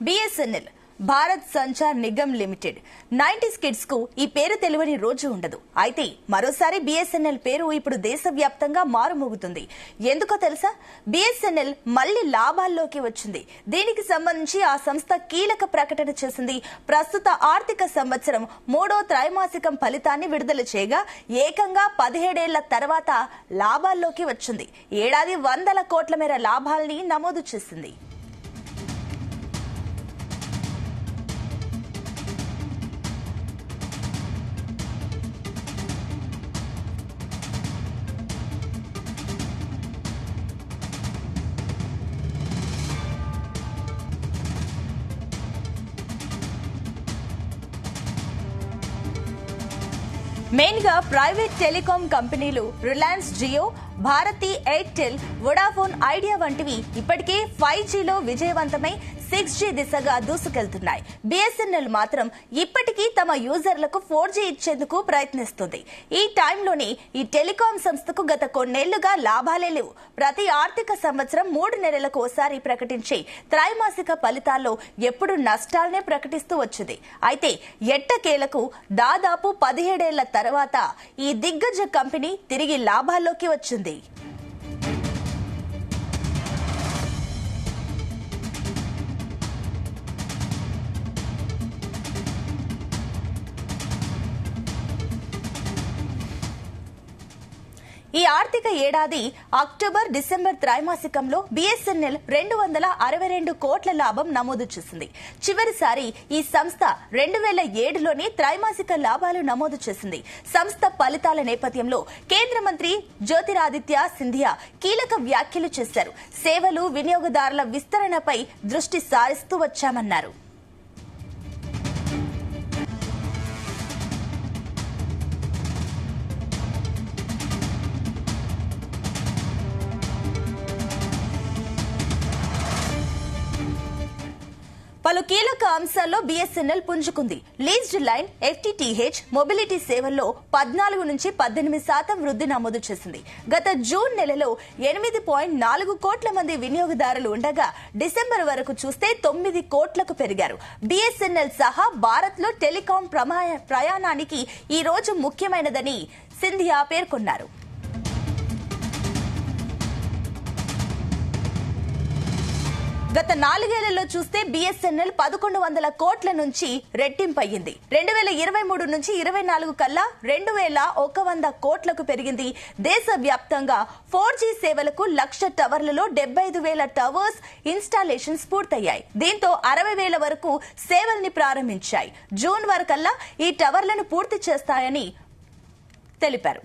BSNL Bharat Sanchar Nigam limited 90s kids కు ఈ పేరు తెలియని రోజు ఉండదు. అయితే మరోసారి బిఎస్ఎన్ఎల్ పేరు ఇప్పుడు దేశవ్యాప్తంగా మారుమోగుతుంది. ఎందుకో తెలుసా? బిఎస్ఎన్ఎల్ మళ్లీ లాభాల్లోకి వచ్చింది. దీనికి సంబంధించి ఆ సంస్థ కీలక ప్రకటన చేసింది. ప్రస్తుత ఆర్థిక సంవత్సరం 3వ త్రైమాసికం ఫలితాన్ని విడుదల చేయగా ఏకంగా 17 ఏళ్ల తర్వాత లాభాల్లోకి వచ్చింది. ఏడాది 100 కోట్ల మేర లాభాల్ని నమోదు చేసింది. మెయిన్ గా ప్రైవేట్ టెలికాం కంపెనీలు రిలయన్స్ జియో, భారతి ఎయిర్టెల్, వొడాఫోన్ ఐడియా వంటివి ఇప్పటికే 5Gలో విజయవంతమై 6G దిశగా దూసుకెళ్తున్నాయి. బిఎస్ఎన్ఎల్ మాత్రం ఇప్పటికీ తమ యూజర్లకు 4G ఇచ్చేందుకు ప్రయత్నిస్తుంది. ఈ టైంలోనే ఈ టెలికాం సంస్థకు గత కొన్నేళ్లుగా లాభాలే లేవు. ప్రతి ఆర్థిక సంవత్సరం 3 నెలలకు ఓసారి ప్రకటించే త్రైమాసిక ఫలితాల్లో ఎప్పుడు నష్టాలనే ప్రకటిస్తూ వచ్చింది. అయితే ఎట్టకేలకు దాదాపు 17 ఏళ్ల తర్వాత ఈ దిగ్గజ కంపెనీ తిరిగి లాభాల్లోకి వచ్చింది. ఈ ఆర్థిక ఏడాది అక్టోబర్ డిసెంబర్ త్రైమాసికంలో బిఎస్ఎన్ఎల్ 262 కోట్ల లాభం నమోదు చేసింది. చివరిసారి ఈ సంస్థ 2007లోనే త్రైమాసిక లాభాలు నమోదు చేసింది. సంస్థ ఫలితాల నేపథ్యంలో కేంద్ర మంత్రి జ్యోతిరాదిత్య సింధియా కీలక వ్యాఖ్యలు చేశారు. సేవలు, వినియోగదారుల విస్తరణపై దృష్టి సారిస్తూ వచ్చామన్నారు. పలు కీలక అంశాల్లో బిఎస్ఎన్ఎల్ పుంజుకుంది. లీజ్డ్ లైన్, ఎఫ్టిటిహెచ్, మొబిలిటీ సేవల్లో 14 నుంచి 18% వృద్ధి నమోదు చేసింది. గత జూన్ నెలలో 8.4 కోట్ల మంది వినియోగదారులు ఉండగా డిసెంబర్ వరకు చూస్తే 9 కోట్లకు పెరిగారు. బిఎస్ఎన్ఎల్ సహా భారత్ లో టెలికాం ప్రయాణానికి ఈ రోజు ముఖ్యమైనదని సింధియా పేర్కొన్నారు. గత 4 ఏళ్లలో చూస్తే బిఎస్ఎన్ఎల్ 1100 కోట్ల నుంచి రెట్టింపయ్యింది. 2023 నుంచి 24 కల్లా 2100 కోట్లకు పెరిగింది. దేశవ్యాప్తంగా 4G సేవలకు 1,00,000 టవర్లలో 75,000 టవర్స్ ఇన్స్టాలేషన్స్ పూర్తయ్యాయి. దీంతో 60,000 వరకు సేవల్ని ప్రారంభించాయి. జూన్ వరకల్లా ఈ టవర్లను పూర్తి చేస్తాయని తెలిపారు.